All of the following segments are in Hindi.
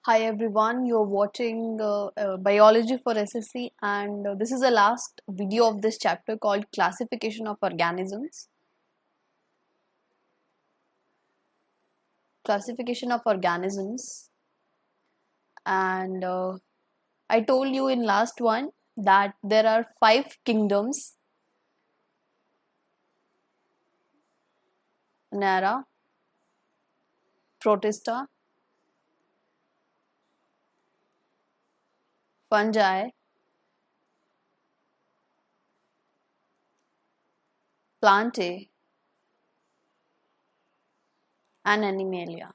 Hi everyone, you're watching Biology for SSC and this is the last video of this chapter called Classification of Organisms. Classification of organisms and I told you in last one that there are 5 kingdoms: Nara, Protista, Fungi, Plantae and Animalia.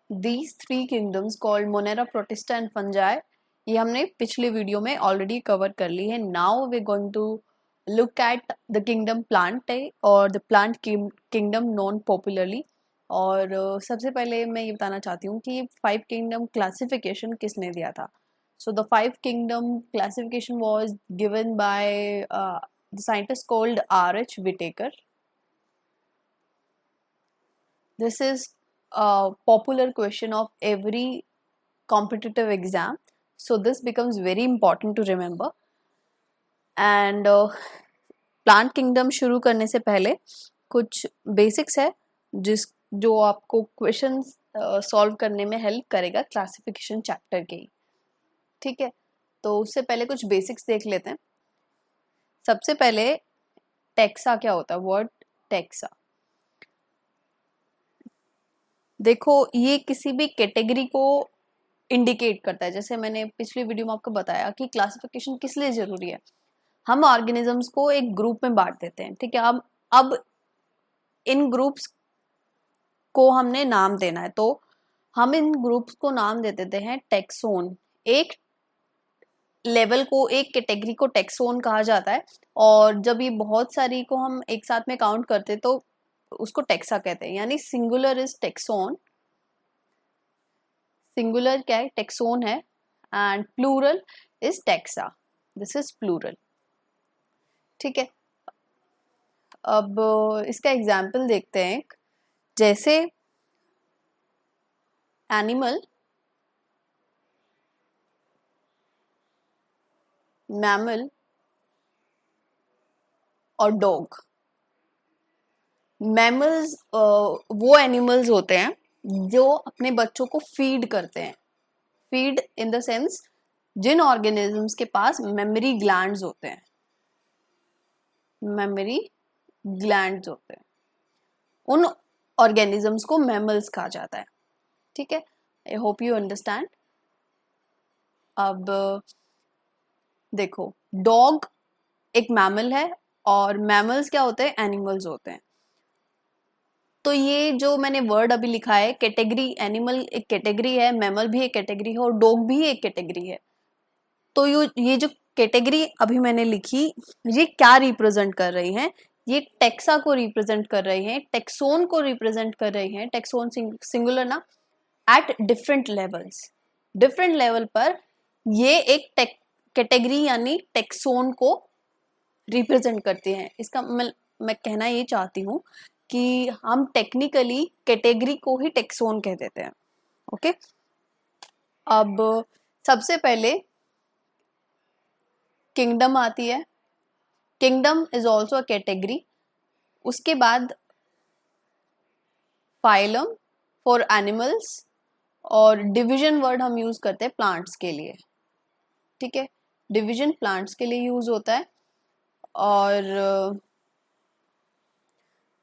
These 3 kingdoms called Monera, Protista and Fungi ये हमने पिछले वीडियो में ऑलरेडी कवर कर ली है. Now we going to look at the kingdom प्लांटाe और the plant kingdom known popularly. और सबसे पहले मैं ये बताना चाहती हूँ कि 5 किंगडम क्लासिफिकेशन किसने दिया था. So the 5 kingdom classification was given by the scientist called R.H. Whitaker. This is a popular question of every competitive exam, so this becomes very important to remember. And plant kingdom शुरू करने से पहले कुछ बेसिक्स है जो आपको क्वेश्चन सॉल्व करने में हेल्प करेगा क्लासिफिकेशन चैप्टर के ही. ठीक है, तो उससे पहले कुछ बेसिक्स देख लेते हैं. सबसे पहले टेक्सा क्या होता है. वर्ड टेक्सा, देखो ये किसी भी कैटेगरी को इंडिकेट करता है. जैसे मैंने पिछली वीडियो में आपको बताया कि क्लासिफिकेशन किस लिए जरूरी है. हम ऑर्गेनिजम्स को एक ग्रुप में बांट देते हैं. ठीक है, अब इन ग्रुप्स को हमने नाम देना है, तो हम इन ग्रुप्स को नाम दे देते हैं टेक्सोन. एक लेवल को, एक कैटेगरी को टेक्सोन कहा जाता है, और जब ये बहुत सारी को हम एक साथ में काउंट करते हैं तो उसको टेक्सा कहते हैं. यानी सिंगुलर इज टेक्सोन. सिंगुलर क्या है, टेक्सोन है, and plural is taxa. This is plural. ठीक है, अब इसका एग्जाम्पल देखते हैं. जैसे एनिमल, मैमल और डॉग. मैमल्स वो एनिमल्स होते हैं जो अपने बच्चों को फीड करते हैं. फीड इन द सेंस जिन ऑर्गेनिजम्स के पास मेमोरी ग्लैंड्स होते हैं. मेमोरी ग्लैंड्स होते हैं, उन ऑर्गेनिजम्स को मैमल्स कहा जाता है. ठीक है, आई होप यू अंडरस्टैंड. अब देखो, डॉग एक मैमल है और मैमल्स क्या होते हैं, एनिमल्स होते हैं. तो ये जो मैंने वर्ड अभी लिखा है कैटेगरी, एनिमल एक कैटेगरी है, मैमल भी एक कैटेगरी है और डॉग भी एक कैटेगरी है. तो ये जो कैटेगरी अभी मैंने लिखी, ये क्या रिप्रेजेंट कर रही हैं, ये टेक्सा को रिप्रेजेंट कर रही हैं, टेक्सोन को रिप्रेजेंट कर रही हैं. टेक्सोन सिंगुलर ना, at different levels. Different level पर ये एक कैटेगरी यानी टेक्सोन को रिप्रेजेंट करती हैं. इसका मैं कहना ये चाहती हूँ कि हम टेक्निकली कैटेगरी को ही टेक्सोन कह देते हैं. ओके, अब सबसे पहले किंगडम आती है. Kingdom is also a category. उसके बाद फाइलम फॉर एनिमल्स, और डिवीजन वर्ड हम यूज करते हैं प्लांट्स के लिए. ठीक है, डिवीजन प्लांट्स के लिए यूज होता है. और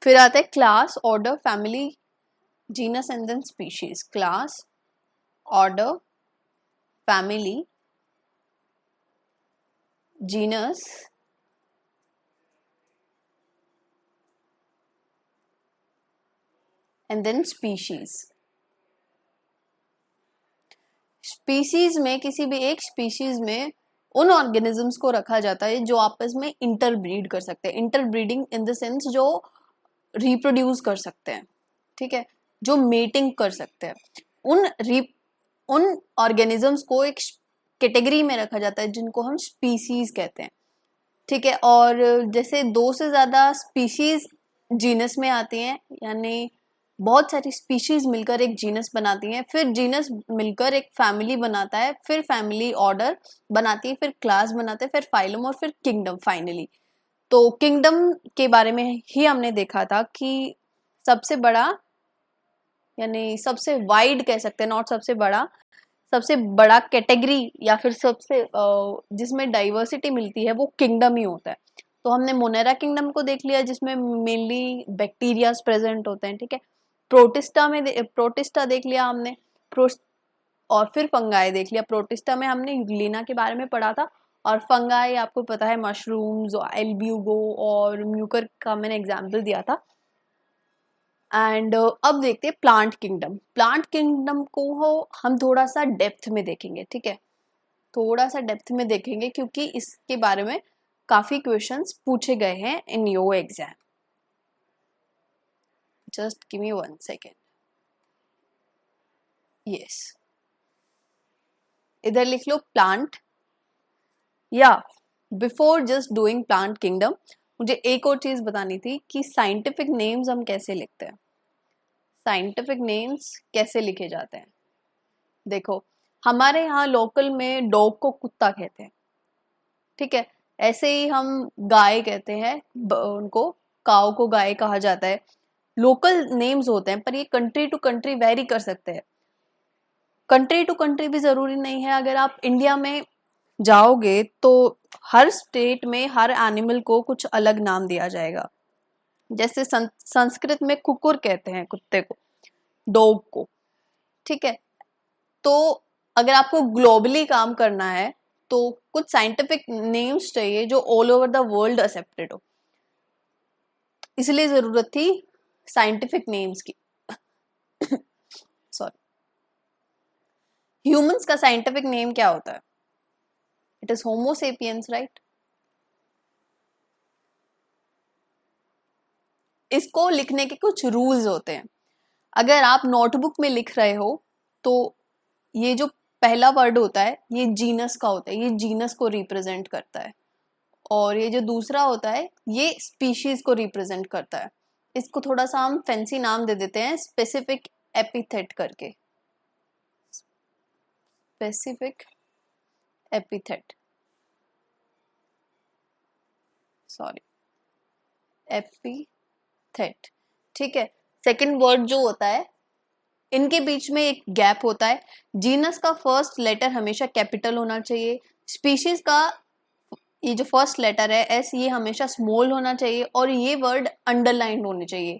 फिर आता है class, order, family, genus and then species. Class, order, family, genus and then species. Species में किसी भी एक स्पीशीज में उन ऑर्गेनिजम्स को रखा जाता है जो आपस में इंटरब्रीड कर सकते हैं. इंटरब्रीडिंग इन द सेंस जो रिप्रोड्यूस कर सकते हैं. ठीक है, जो मेटिंग कर सकते हैं. उन ऑर्गेनिजम्स को एक कैटेगरी में रखा जाता है जिनको हम स्पीशीज कहते हैं. ठीक है, और जैसे 2 से ज्यादा स्पीशीज जीनस में आती हैं, यानी बहुत सारी स्पीशीज मिलकर एक जीनस बनाती हैं, फिर जीनस मिलकर एक फैमिली बनाता है, फिर फैमिली ऑर्डर बनाती है, फिर क्लास बनाते हैं, फिर फाइलम और फिर किंगडम फाइनली। तो किंगडम के बारे में ही हमने देखा था कि सबसे बड़ा, यानी सबसे वाइड कह सकते हैं, नॉट सबसे बड़ा, सबसे बड़ा कैटेगरी या फिर सबसे जिसमें डाइवर्सिटी मिलती है वो किंगडम ही होता है। तो हमने मोनेरा किंगडम को देख लिया जिसमें मेनली बैक्टीरियाज प्रेजेंट होते हैं, ठीक है। प्रोटिस्टा देख लिया हमने, और फिर फंगाई देख लिया। प्रोटिस्टा में हमने यूग्लिना के बारे में पढ़ा था, और फंगाई आपको पता है मशरूम्स, एल्ब्यूगो और म्यूकर का मैंने एग्जाम्पल दिया था। एंड अब देखते हैं प्लांट किंगडम। प्लांट किंगडम को हम थोड़ा सा डेप्थ में देखेंगे, ठीक है, थोड़ा सा डेप्थ में देखेंगे क्योंकि इसके बारे में काफी क्वेश्चंस पूछे गए हैं in your exam. Just give me 1 second. Yes, इधर लिख लो प्लांट। या before just doing plant kingdom, मुझे एक और चीज बतानी थी कि साइंटिफिक नेम्स हम कैसे लिखते हैं। साइंटिफिक नेम्स कैसे लिखे जाते हैं, देखो हमारे यहाँ लोकल में डॉग को कुत्ता कहते हैं, ठीक है। ऐसे ही हम गाय कहते हैं, उनको काऊ को गाय कहा जाता है। लोकल नेम्स होते हैं, पर ये कंट्री टू कंट्री वेरी कर सकते हैं। कंट्री टू कंट्री भी जरूरी नहीं है। अगर आप इंडिया में जाओगे तो हर स्टेट में हर एनिमल को कुछ अलग नाम दिया जाएगा। जैसे संस्कृत में कुकुर कहते हैं कुत्ते को, डॉग को, ठीक है। तो अगर आपको ग्लोबली काम करना है तो कुछ साइंटिफिक नेम्स चाहिए जो all over the world accepted हो, इसलिए जरूरत थी साइंटिफिक नेम्स की। सॉरी, ह्यूमंस का साइंटिफिक नेम क्या होता है? It is homo sapiens, right. इसको लिखने के कुछ रूल्स होते हैं। अगर आप नोटबुक में लिख रहे हो तो ये जो पहला वर्ड होता है ये जीनस का होता है, ये जीनस को रिप्रेजेंट करता है। और ये जो दूसरा होता है ये स्पीशीज को रिप्रेजेंट करता है। इसको थोड़ा सा हम फैंसी नाम दे देते हैं, स्पेसिफिक एपिथेट करके। स्पेसिफिक एपिथेट, सॉरी, एपिथेट, ठीक है। सेकंड वर्ड जो होता है, इनके बीच में एक गैप होता है। जीनस का फर्स्ट लेटर हमेशा कैपिटल होना चाहिए। स्पीशीज का ये जो फर्स्ट लेटर है एस, ये हमेशा स्मॉल होना चाहिए, और ये वर्ड अंडरलाइंड होने चाहिए।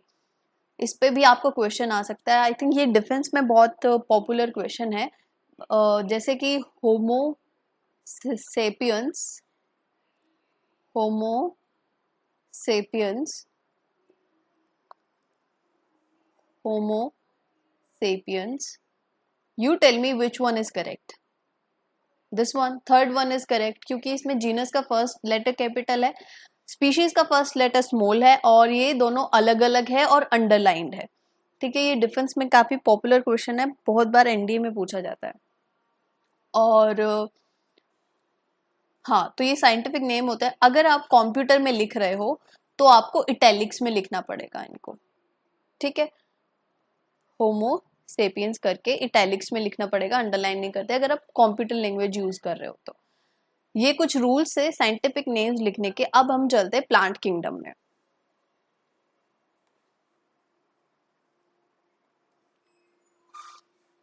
इस पे भी आपको क्वेश्चन आ सकता है। आई थिंक ये डिफेंस में बहुत पॉपुलर क्वेश्चन है। जैसे कि homo sapiens, homo sapiens, homo sapiens, you tell me which one is correct. This one, third one is correct, क्योंकि इसमें जीनस का फर्स्ट लेटर कैपिटल है, स्पीशीज का फर्स्ट लेटर स्मॉल है, और ये दोनों अलग अलग है और अंडरलाइंड है, ठीक है। ये डिफेंस में काफी पॉपुलर क्वेश्चन है, बहुत बार एनडीए में पूछा जाता है। और हाँ, तो ये साइंटिफिक नेम होता है। अगर आप कंप्यूटर में लिख रहे हो तो आपको इटैलिक्स में लिखना पड़ेगा इनको, ठीक है। होमो सेपियंस करके इटैलिक्स में लिखना पड़ेगा, अंडरलाइन नहीं करते अगर आप कंप्यूटर लैंग्वेज यूज कर रहे हो तो। ये कुछ रूल्स है साइंटिफिक नेम्स लिखने के। अब हम चलते हैं प्लांट किंगडम में।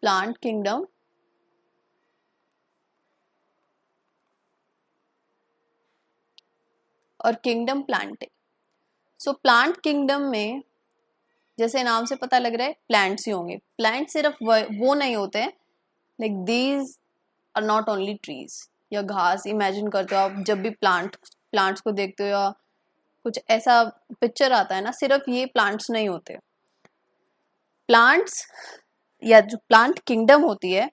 प्लांट किंगडम, और किंगडम प्लांटिंग। सो प्लांट किंगडम में जैसे नाम से पता लग रहा है प्लांट्स ही होंगे। प्लांट सिर्फ वो नहीं होते हैं, like these are not only trees या घास। इमेजिन करते हो आप जब भी प्लांट्स को देखते हो या कुछ ऐसा पिक्चर आता है ना, सिर्फ ये प्लांट्स नहीं होते। प्लांट्स या जो प्लांट किंगडम होती है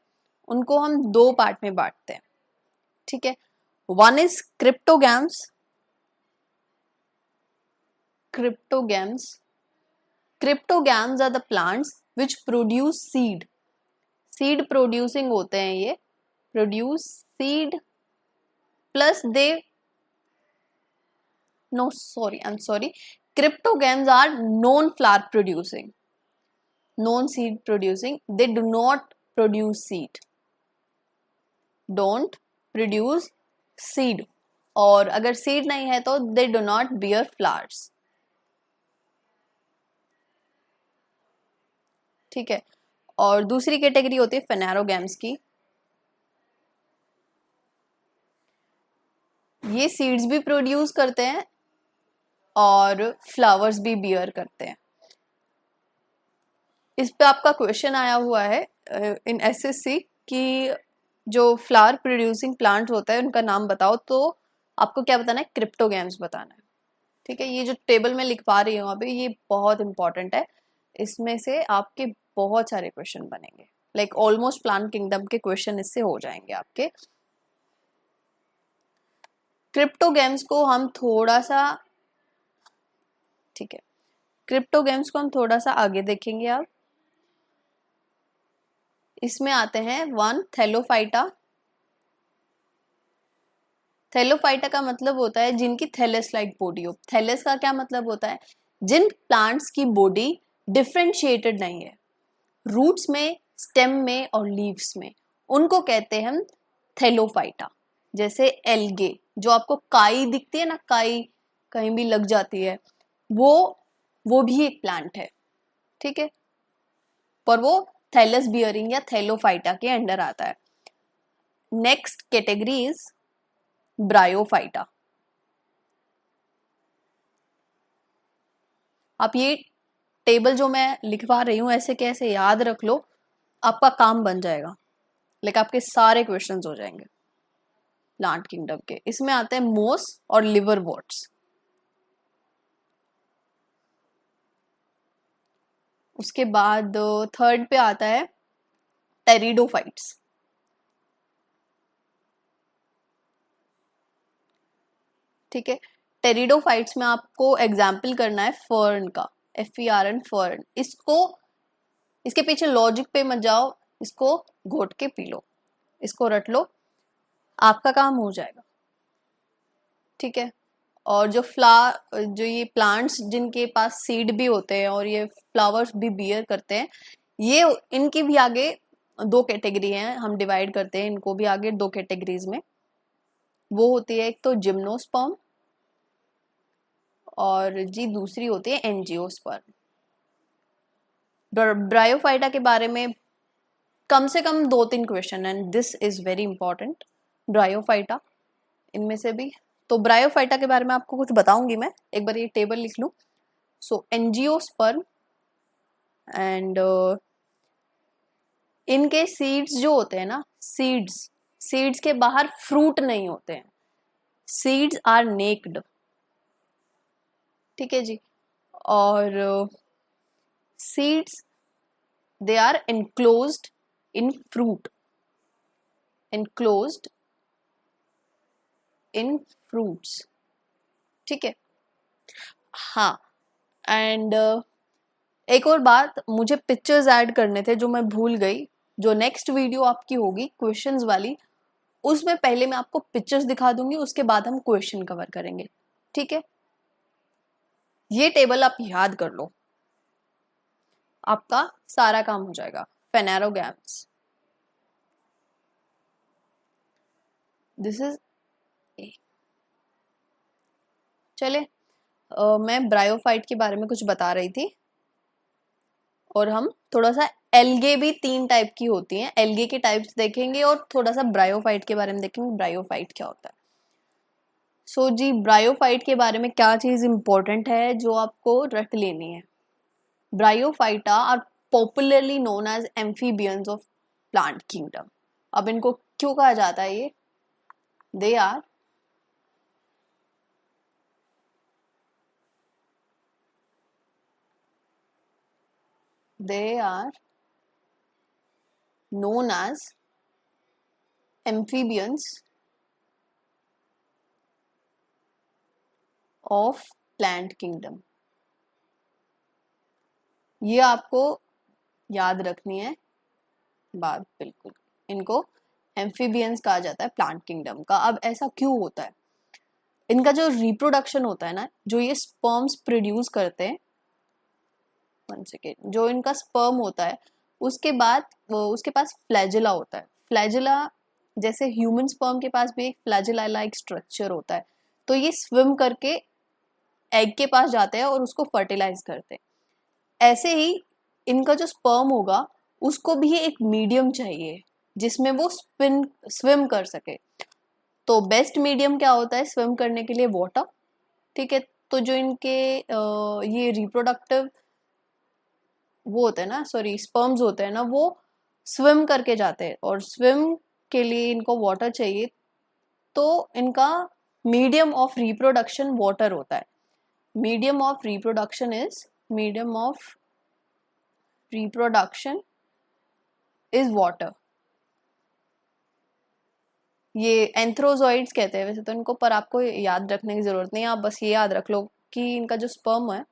उनको हम दो पार्ट में बांटते हैं, ठीक है। One is cryptogams, cryptogams, cryptogams are the plants which produce seed. Seed producing होते हैं ये, produce seed plus they, no sorry, I am sorry, cryptogams are non flower producing. Non seed producing, they do not produce seed, don't produce seed, और अगर सीड नहीं है तो they do not bear flowers. ठीक है, और दूसरी कैटेगरी होती है फेनेरोगैम्स की। ये सीड्स भी प्रोड्यूस करते हैं और फ्लावर्स भी बियर करते हैं। इस पे आपका क्वेश्चन आया हुआ है इन एसएससी कि जो फ्लावर प्रोड्यूसिंग प्लांट होता है उनका नाम बताओ, तो आपको क्या बताना है, क्रिप्टोगैम्स बताना है। ठीक है, ये जो टेबल में लिखवा रही हूँ अभी, ये बहुत इंपॉर्टेंट है, इसमें से आपके बहुत सारे क्वेश्चन बनेंगे, लाइक ऑलमोस्ट प्लांट किंगडम के क्वेश्चन इससे हो जाएंगे आपके। क्रिप्टोगैम्स को हम थोड़ा सा, ठीक है, क्रिप्टोगैम्स को हम थोड़ा सा आगे देखेंगे अब। इसमें आते हैं 1 थैलोफाइटा। थैलोफाइटा का मतलब होता है जिनकी थैलस लाइक बॉडी हो। थैलस का क्या मतलब होता है, जिन प्लांट्स की बॉडी डिफ्रेंशिएटेड नहीं है, रूट्स में, स्टेम में और लीव्स में, उनको कहते हैं हम थैलोफाइटा। जैसे एल्गे, जो आपको काई दिखती है ना, काई कहीं भी लग जाती है, वो भी एक प्लांट है। ठीक है, पर वो थैलस बियरिंग या थैलोफाइटा के अंडर आता है। Next category is bryophyta. आप ये टेबल जो मैं लिखवा रही हूं ऐसे कैसे याद रख लो, आपका काम बन जाएगा, लाइक आपके सारे क्वेश्चंस हो जाएंगे प्लांट किंगडम के। इसमें आते हैं मोस और लिवरवर्ट्स। उसके बाद थर्ड पे आता है टेरिडोफाइट्स। ठीक है, टेरिडोफाइट्स में आपको एग्जाम्पल करना है फर्न का, FERN, फर्न। इसके पीछे लॉजिक पे मत जाओ, इसको घोट के पी लो, इसको रट लो, आपका काम हो जाएगा। ठीक है, और जो ये प्लांट्स जिनके पास सीड भी होते हैं और ये फ्लावर्स भी बियर करते हैं, ये इनकी भी आगे दो कैटेगरी हैं, हम डिवाइड करते हैं इनको भी आगे दो कैटेगरीज में। वो होती है एक तो जिम्नोस्पर्म, और जी दूसरी होती है एंजियोस्पर्म। ब्रायोफाइटा के बारे में कम से कम 2-3 question and this is very important, bryophyta इनमें से भी। तो ब्रायोफाइटा के बारे में आपको कुछ बताऊंगी मैं, एक बार ये टेबल लिख लूं। सो एंजियोस्पर्म, एंड इनके सीड्स जो होते हैं ना, सीड्स के बाहर फ्रूट नहीं होते हैं, सीड्स आर नेक्ड। ठीक है जी, और seeds they are enclosed in fruit, enclosed in fruits। ठीक है, हाँ, एंड एक और बात, मुझे पिक्चर्स ऐड करने थे जो मैं भूल गई। जो नेक्स्ट वीडियो आपकी होगी क्वेश्चंस वाली, उसमें पहले मैं आपको पिक्चर्स दिखा दूंगी, उसके बाद हम क्वेश्चन कवर करेंगे। ठीक है, ये टेबल आप याद कर लो, आपका सारा काम हो जाएगा। Phanerogams, this is a. चले, मैं ब्रायोफाइट के बारे में कुछ बता रही थी, और हम थोड़ा सा एल्गे भी 3 टाइप की होती हैं, एल्गे के टाइप्स देखेंगे और थोड़ा सा ब्रायोफाइट के बारे में देखेंगे, ब्रायोफाइट क्या होता है। सो जी, ब्रायोफाइट के बारे में क्या चीज इंपॉर्टेंट है जो आपको रट लेनी है। Bryophyta are popularly known as amphibians of plant kingdom. अब इनको क्यों कहा जाता है ये, they are known as amphibians of plant kingdom। ये आपको याद रखनी है बात, बिल्कुल, इनको एम्फीबियंस कहा जाता है प्लांट किंगडम का। अब ऐसा क्यों होता है, इनका जो रिप्रोडक्शन होता है ना, जो ये स्पर्म्स प्रोड्यूस करते हैं, वन सेकेंड, जो इनका स्पर्म होता है उसके बाद उसके पास फ्लैजिला होता है। फ्लैजिला जैसे ह्यूमन स्पर्म के पास भी एक फ्लैजिला लाइक स्ट्रक्चर होता है, तो ये स्विम करके एग के पास जाते हैं और उसको फर्टिलाइज करते हैं। ऐसे ही इनका जो स्पर्म होगा उसको भी एक मीडियम चाहिए जिसमें वो स्विम कर सके। तो बेस्ट मीडियम क्या होता है स्विम करने के लिए? वाटर। ठीक है, तो जो इनके ये रिप्रोडक्टिव वो होते हैं ना, सॉरी स्पर्म्स होते हैं ना, वो स्विम करके जाते हैं और स्विम के लिए इनको वाटर चाहिए, तो इनका मीडियम ऑफ रिप्रोडक्शन वाटर होता है। Medium of reproduction is water. ये एंथ्रोजॉइड्स कहते हैं वैसे तो इनको, पर आपको याद रखने की जरूरत नहीं है, आप बस ये याद रख लो कि इनका जो स्पर्म है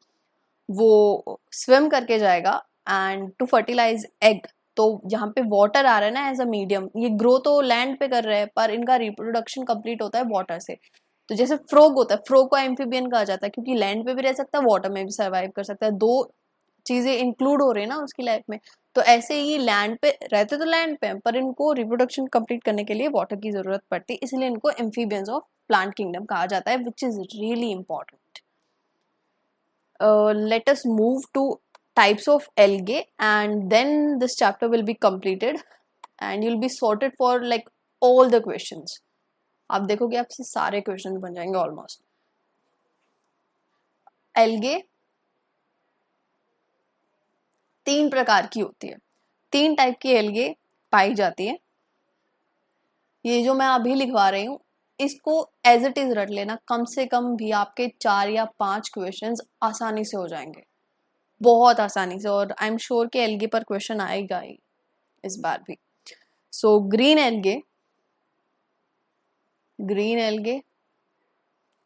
वो स्विम करके जाएगा एंड टू फर्टिलाइज एग। तो जहाँ पे वाटर आ रहा है ना एज अ मीडियम, ये ग्रो तो लैंड पे कर रहे हैं पर इनका रिप्रोडक्शन कंप्लीट होता है वाटर से। तो जैसे फ्रॉग होता है, फ्रॉग को एम्फीबियन कहा जाता है क्योंकि लैंड पे भी रह सकता है, वाटर में भी सर्वाइव कर सकता है, दो चीजें इंक्लूड हो रही है ना उसकी लाइफ में। तो ऐसे ही लैंड पे रहते तो लैंड पे पर इनको रिप्रोडक्शन कंप्लीट करने के लिए वाटर की जरूरत पड़ती है, इसलिए इनको एम्फीबियंस ऑफ प्लांट किंगडम कहा जाता है, which is really important. Let us move to types of algae and then this chapter will be completed and you'll be sorted for like all the questions. आप देखोगे आपसे सारे क्वेश्चन बन जाएंगे ऑलमोस्ट। एल्गे 3 प्रकार की होती है, 3 टाइप की एल्गे पाई जाती है। ये जो मैं अभी लिखवा रही हूँ इसको एज इट इज रट लेना, कम से कम भी आपके 4 या 5 क्वेश्चंस आसानी से हो जाएंगे, बहुत आसानी से, और आई एम श्योर कि एल्गे पर क्वेश्चन आएगा ही इस बार भी। सो ग्रीन एल्गे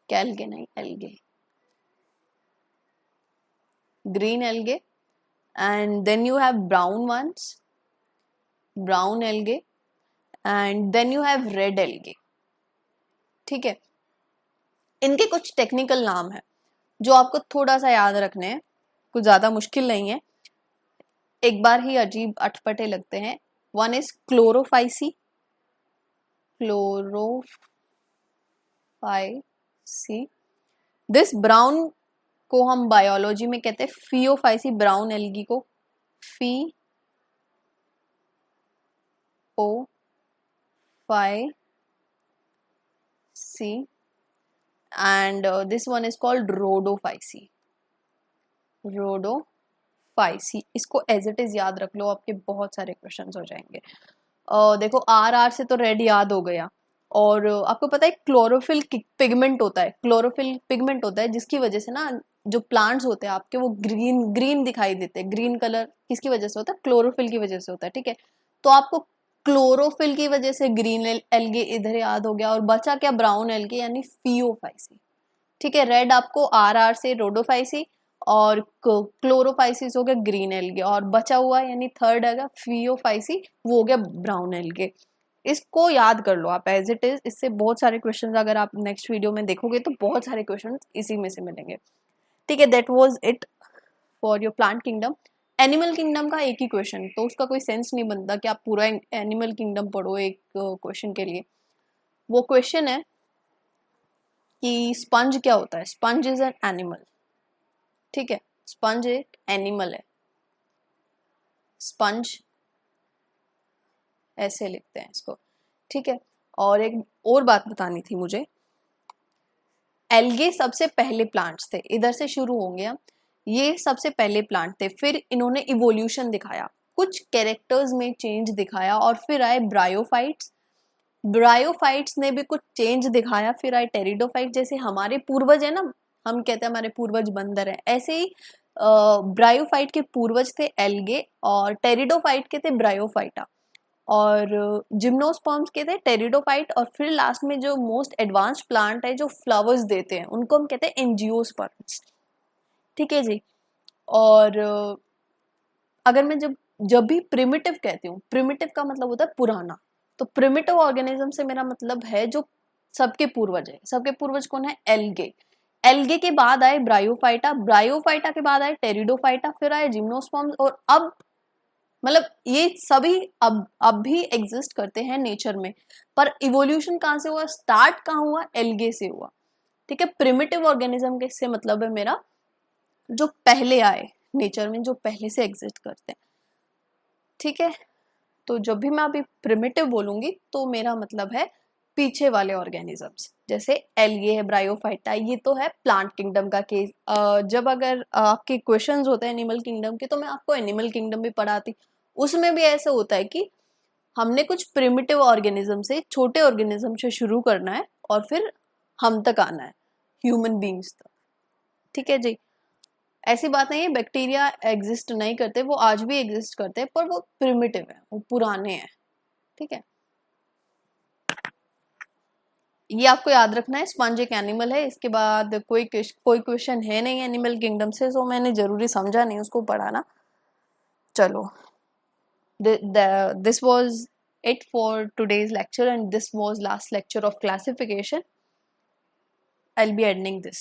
कैल्गे नहीं algae, green algae, and then you have brown algae and then you have red algae। ठीक है, इनके कुछ टेक्निकल नाम है जो आपको थोड़ा सा याद रखने हैं, कुछ ज्यादा मुश्किल नहीं है, एक बार ही अजीब अटपटे लगते हैं। One is Chlorophyceae this brown को हम बायोलॉजी में कहते हैं फियोफाइसी, ब्राउन एल्गी को Phaeophyceae and this one is called rhodophysi। इसको एज इट इज याद रख लो, आपके बहुत सारे क्वेश्चंस हो जाएंगे। देखो आर से तो रेड याद हो गया, और आपको पता है क्लोरोफिल पिगमेंट होता है जिसकी वजह से ना जो प्लांट्स होते हैं आपके वो ग्रीन दिखाई देते हैं। ग्रीन कलर किसकी वजह से होता है? क्लोरोफिल की वजह से होता है। ठीक है, तो आपको क्लोरोफिल की वजह से ग्रीन एल्गे इधर याद हो गया, और बचा क्या? ब्राउन एल्गे यानी फियोफाइसी। ठीक है, रेड आपको आर से रोडोफाइसी और क्लोरोफाइसिस हो गया ग्रीन एल्गे, और बचा हुआ यानी थर्ड है फियोफाइसी, वो हो गया ब्राउन एल्गे। इसको याद कर लो आप एज इट इज, इससे बहुत सारे क्वेश्चंस अगर आप नेक्स्ट वीडियो में देखोगे तो बहुत सारे क्वेश्चंस इसी में से मिलेंगे। ठीक है, that was it for your plant kingdom. Animal kingdom का एक ही क्वेश्चन, तो उसका कोई सेंस नहीं बनता कि आप पूरा एनिमल किंगडम पढ़ो एक क्वेश्चन के लिए। वो क्वेश्चन है कि स्पंज क्या होता है? Sponge is an animal. ठीक है, स्पंज एक एनिमल है, स्पंज ऐसे लिखते हैं इसको। ठीक है, और एक और बात बतानी थी मुझे, एल्गे सबसे पहले प्लांट्स थे, इधर से शुरू होंगे हम। ये सबसे पहले प्लांट थे, फिर इन्होंने इवोल्यूशन दिखाया, कुछ कैरेक्टर्स में चेंज दिखाया, और फिर आए ब्रायोफाइट्स ने भी कुछ चेंज दिखाया, फिर आए टेरिडोफाइट। जैसे हमारे पूर्वज है ना, हम कहते हैं हमारे पूर्वज बंदर हैं, ऐसे ही ब्रायोफाइट के पूर्वज थे एल्गे, और टेरिडोफाइट के थे ब्रायोफाइटा, और जिम्नोस्पर्म्स के थे टेरिडोफाइट, और फिर लास्ट में जो मोस्ट एडवांस प्लांट है जो फ्लावर्स देते हैं उनको हम कहते हैं एंजियोस्पर्म्स। ठीक है जी, और अगर मैं जब भी प्रिमिटिव कहती हूँ, प्रिमिटिव का मतलब होता है पुराना, तो प्रिमिटिव ऑर्गेनिज्म से मेरा मतलब है जो सबके पूर्वज है। सबके पूर्वज कौन है? एल्गे। एल्गे के बाद आए ब्रायोफाइटा, ब्रायोफाइटा के बाद आए टेरिडोफाइटा, फिर आए जिम्नोस्पर्म्स, और अब मतलब ये सभी अब भी एग्जिस्ट करते हैं नेचर में, पर इवोल्यूशन कहाँ से हुआ, स्टार्ट कहाँ हुआ, एल्गे से हुआ। ठीक है, प्रिमिटिव ऑर्गेनिज्म के से मतलब है मेरा जो पहले आए नेचर में, जो पहले से एग्जिस्ट करते हैं। ठीक है, तो जब भी मैं अभी प्रिमिटिव बोलूंगी तो मेरा मतलब है पीछे वाले ऑर्गेनिजम्स, जैसे एल्गे है, ब्रायोफाइटा, ये तो है प्लांट किंगडम का केस। जब अगर आपके क्वेश्चंस होते हैं एनिमल किंगडम के, तो मैं आपको एनिमल किंगडम भी पढ़ाती, उसमें भी ऐसा होता है कि हमने कुछ प्रिमिटिव ऑर्गेनिज्म से, छोटे ऑर्गेनिज्म से शुरू करना है और फिर हम तक आना है, ह्यूमन बींग्स तक। ठीक है जी, ऐसी बात नहीं है बैक्टीरिया एग्जिस्ट नहीं करते, वो आज भी एग्जिस्ट करते हैं, पर वो प्रिमिटिव है, वो पुराने हैं। ठीक है, ये आपको याद रखना है। स्पंज एक एनिमल है। इसके बाद कोई क्वेश्चन है नहीं एनिमल किंगडम से, तो मैंने जरूरी समझा नहीं उसको पढ़ाना। चलो, this was it for today's lecture, and this was last lecture of classification. I'll be ending this.